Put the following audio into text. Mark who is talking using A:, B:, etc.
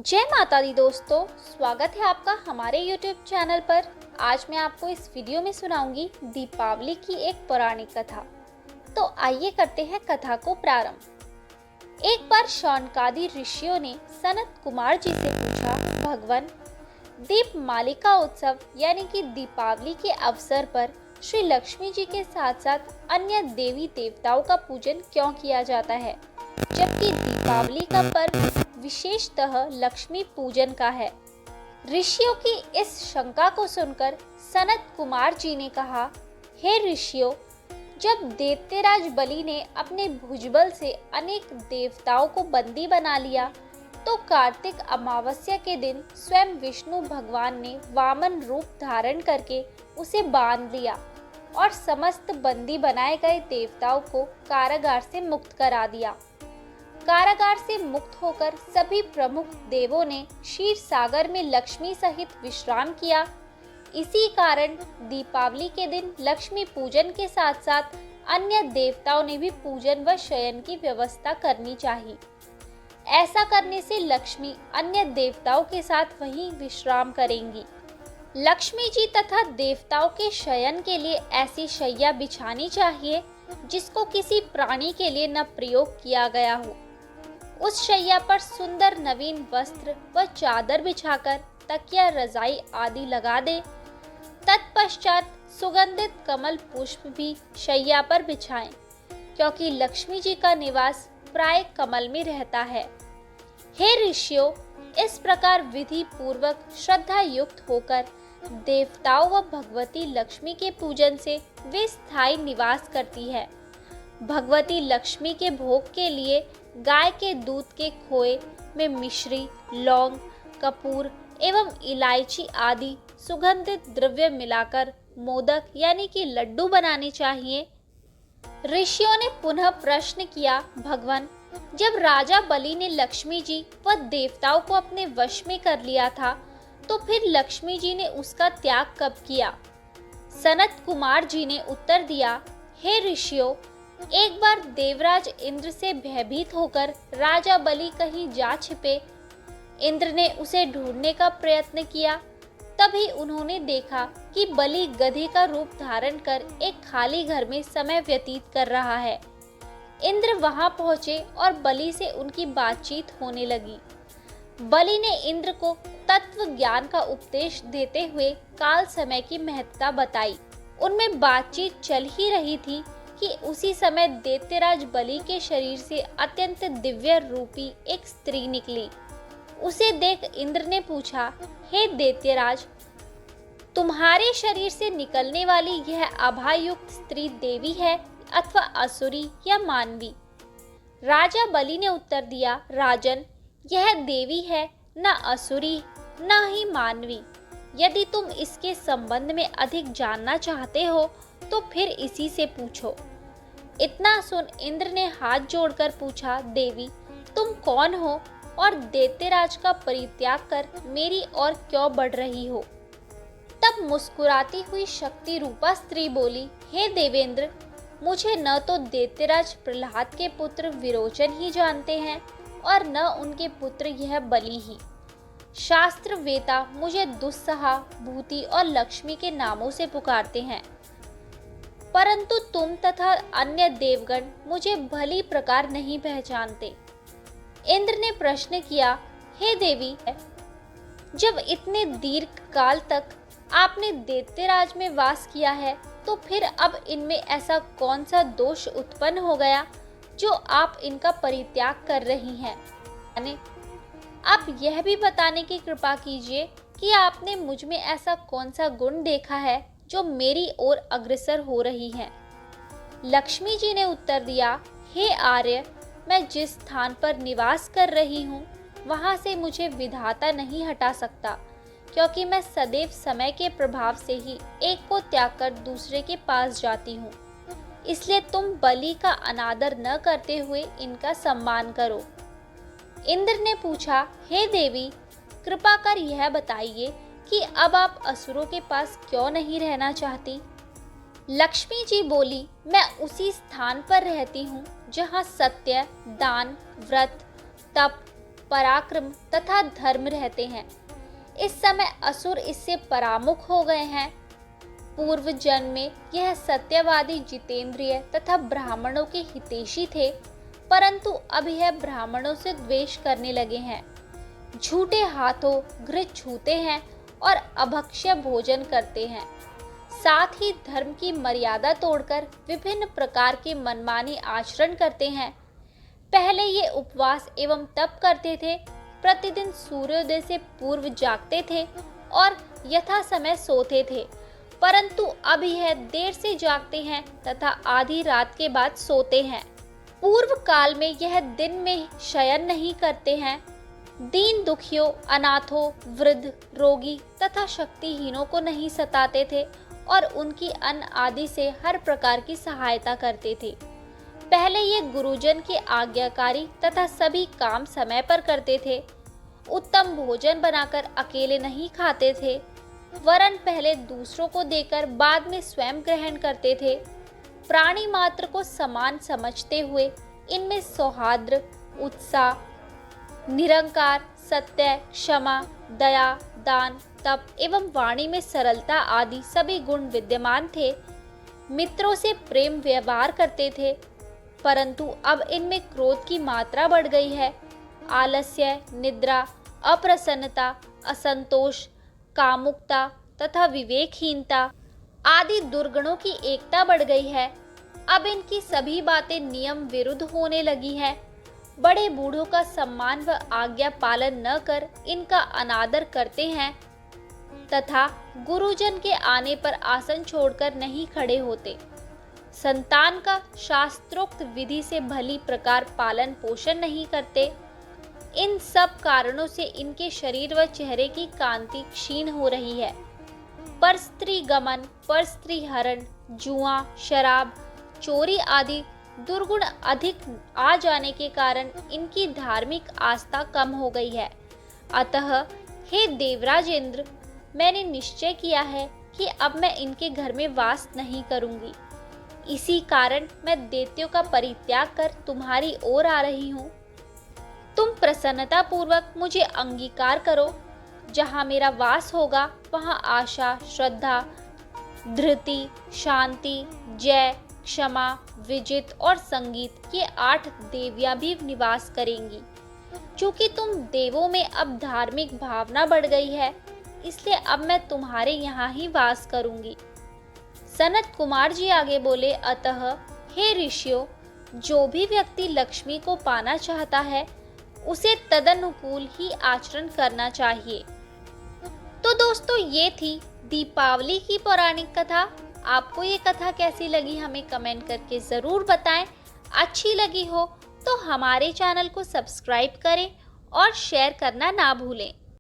A: जय माता दी दोस्तों, स्वागत है आपका हमारे YouTube चैनल पर। आज मैं आपको इस वीडियो में सुनाऊंगी दीपावली की एक पौराणिक कथा। तो आइए करते हैं कथा को प्रारंभ। एक बार शौनकादि ऋषियों ने सनत कुमार जी से पूछा, भगवान, दीपमालिका उत्सव यानी कि दीपावली के अवसर पर श्री लक्ष्मी जी के साथ साथ अन्य देवी देवताओं का पूजन क्यों किया जाता है, जबकि दीपावली का पर्व विशेषतः लक्ष्मी पूजन का है। ऋषियों की इस शंका को सुनकर सनत कुमार जी ने कहा, हे ऋषियों, जब दैत्यराज बलि ने अपने भुजबल से अनेक देवताओं को बंदी बना लिया, तो कार्तिक अमावस्या के दिन स्वयं विष्णु भगवान ने वामन रूप धारण करके उसे बांध लिया और समस्त बंदी बनाए गए देवताओं को कारागार से मुक्त करा दिया। कारागार से मुक्त होकर सभी प्रमुख देवों ने क्षीर सागर में लक्ष्मी सहित विश्राम किया। इसी कारण दीपावली के दिन लक्ष्मी पूजन के साथ साथ अन्य देवताओं ने भी पूजन व शयन की व्यवस्था करनी चाहिए। ऐसा करने से लक्ष्मी अन्य देवताओं के साथ वहीं विश्राम करेंगी। लक्ष्मी जी तथा देवताओं के शयन के लिए ऐसी शैया बिछानी चाहिए जिसको किसी प्राणी के लिए न प्रयोग किया गया हो। उस शैया पर सुंदर नवीन वस्त्र व चादर बिछाकर तकिया, रजाई आदि लगा दे। तत्पश्चात सुगंधित कमल पुष्प भी शैया पर बिछाएं, क्योंकि लक्ष्मी जी का निवास प्राय कमल में रहता है। हे ऋषियों, इस प्रकार विधि पूर्वक श्रद्धा युक्त होकर देवताओं व भगवती लक्ष्मी के पूजन से वे स्थायी निवास करती है। भगवती लक्ष्मी के भोग के लिए गाय के दूध के खोए में मिश्री, लौंग, कपूर एवं इलायची आदि सुगंधित द्रव्य मिलाकर मोदक यानी कि लड्डू बनाने चाहिए। ऋषियों ने पुनः प्रश्न किया, भगवान, जब राजा बलि ने लक्ष्मी जी व देवताओं को अपने वश में कर लिया था, तो फिर लक्ष्मी जी ने उसका त्याग कब किया? सनत कुमार जी ने उत्तर दिया, हे ऋषियों, एक बार देवराज इंद्र से भयभीत होकर राजा बलि कहीं जा छिपे। इंद्र ने उसे ढूंढने का प्रयत्न किया। तभी उन्होंने देखा कि बलि गधे का रूप धारण कर एक खाली घर में समय व्यतीत कर रहा है। इंद्र वहां पहुंचे और बलि से उनकी बातचीत होने लगी। बलि ने इंद्र को तत्व ज्ञान का उपदेश देते हुए काल समय की महत्ता बताई। उनमें बातचीत चल ही रही थी कि उसी समय दैत्यराज बलि के शरीर से अत्यंत दिव्य रूपी एक स्त्री निकली। उसे देख इंद्र ने पूछा, हे दैत्यराज, तुम्हारे शरीर से निकलने वाली यह आभायुक्त स्त्री देवी है अथवा असुरी या मानवी? राजा बलि ने उत्तर दिया, राजन, यह देवी है, न असुरी न ही मानवी। यदि तुम इसके संबंध में अधिक जानना चाहते हो तो फिर इसी से पूछो। इतना सुन इंद्र ने हाथ जोड़कर पूछा, देवी, तुम कौन हो और दैत्यराज का परित्याग कर मेरी ओर क्यों बढ़ रही हो? तब मुस्कुराती हुई शक्ति रूपा स्त्री बोली, हे देवेंद्र, मुझे न तो दैत्यराज प्रहलाद के पुत्र विरोचन ही जानते हैं और न उनके पुत्र यह बलि ही। शास्त्र वेता मुझे दुस्सहा, भूति और लक्ष्मी के नामों से पुकारते हैं, परंतु तुम तथा अन्य देवगण मुझे भली प्रकार नहीं पहचानते। इंद्र ने प्रश्न किया, हे देवी, जब इतने दीर्घ काल तक आपने दैत्यराज में वास किया है, तो फिर अब इनमें ऐसा कौन सा दोष उत्पन्न हो गया जो आप इनका परित्याग कर रही हैं? आप यह भी बताने की कृपा कीजिए कि आपने मुझ में ऐसा कौन सा गुण देखा है जो मेरी ओर अग्रसर हो रही है। लक्ष्मी जी ने उत्तर दिया, हे आर्य, मैं जिस स्थान पर निवास कर रही हूँ वहाँ से मुझे विधाता नहीं हटा सकता, क्योंकि मैं सदैव समय के प्रभाव से ही एक को त्याग कर दूसरे के पास जाती हूँ। इसलिए तुम बलि का अनादर न करते हुए इनका सम्मान करो। इंद्र ने पूछा, हे देवी, कृपा कर यह बताइए कि अब आप असुरों के पास क्यों नहीं रहना चाहती? लक्ष्मी जी बोली, मैं उसी स्थान पर रहती हूँ जहाँ सत्य, दान, व्रत, तप, पराक्रम तथा धर्म रहते हैं। इस समय असुर इससे परामुख हो गए हैं। पूर्व जन्म में यह सत्यवादी, जितेंद्रिय तथा ब्राह्मणों के हितैषी थे, परंतु अब यह ब्राह्मणों से द्वेष करने लगे हैं। झूठे हाथों घृत छूते हैं और अभक्ष्य भोजन करते हैं। साथ ही धर्म की मर्यादा तोड़कर विभिन्न प्रकार के मनमानी आचरण करते हैं। पहले ये उपवास एवं तप करते थे, प्रतिदिन सूर्योदय से पूर्व जागते थे और यथा समय सोते थे, परंतु अब यह देर से जागते हैं तथा आधी रात के बाद सोते हैं। पूर्व काल में यह दिन में शयन नहीं करते हैं। दीन दुखियों, अनाथों, वृद्ध, रोगी तथा शक्तिहीनों को नहीं सताते थे और उनकी अन्न आदि से हर प्रकार की सहायता करते थे। पहले ये गुरुजन के आज्ञाकारी तथा सभी काम समय पर करते थे। उत्तम भोजन बनाकर अकेले नहीं खाते थे, वरन पहले दूसरों को देकर बाद में स्वयं ग्रहण करते थे। प्राणी मात्र को समान समझते हुए इनमें सौहार्द, उत्साह, निरंकार, सत्य, क्षमा, दया, दान, तप एवं वाणी में सरलता आदि सभी गुण विद्यमान थे। मित्रों से प्रेम व्यवहार करते थे, परंतु अब इनमें क्रोध की मात्रा बढ़ गई है। आलस्य, निद्रा, अप्रसन्नता, असंतोष, कामुकता तथा विवेकहीनता आदि दुर्गुणों की एकता बढ़ गई है। अब इनकी सभी बातें नियम विरुद्ध होने लगी है। बड़े बूढ़ों का सम्मान व आज्ञा पालन न कर इनका अनादर करते हैं तथा गुरुजन के आने पर आसन छोड़कर नहीं खड़े होते। संतान का शास्त्रोक्त विधि से भली प्रकार पालन पोषण नहीं करते। इन सब कारणों से इनके शरीर व चेहरे की कांति क्षीण हो रही है। पर स्त्री गमन, पर स्त्री हरण, जुआ, शराब, चोरी आदि दुर्गुण अधिक आ जाने के कारण इनकी धार्मिक आस्था कम हो गई है। अतः हे देवराजेंद्र, मैंने निश्चय किया है कि अब मैं इनके घर में वास नहीं करूंगी। इसी कारण मैं दैत्यों का परित्याग कर तुम्हारी ओर आ रही हूँ। तुम प्रसन्नता पूर्वक मुझे अंगीकार करो। जहाँ मेरा वास होगा वहाँ आशा, श्रद्धा, धृति, शांति, जय, क्षमा, विजित और संगीत ये 8 देवियां भी निवास करेंगी। चूंकि तुम देवों में अब धार्मिक भावना बढ़ गई है, इसलिए अब मैं तुम्हारे यहाँ ही वास करूंगी। सनत कुमार जी आगे बोले, अतः हे ऋषियों, जो भी व्यक्ति लक्ष्मी को पाना चाहता है उसे तदनुकूल ही आचरण करना चाहिए। तो दोस्तों, ये थी दीपावली की पौराणिक कथा। आपको ये कथा कैसी लगी हमें कमेंट करके ज़रूर बताएं। अच्छी लगी हो तो हमारे चैनल को सब्सक्राइब करें और शेयर करना ना भूलें।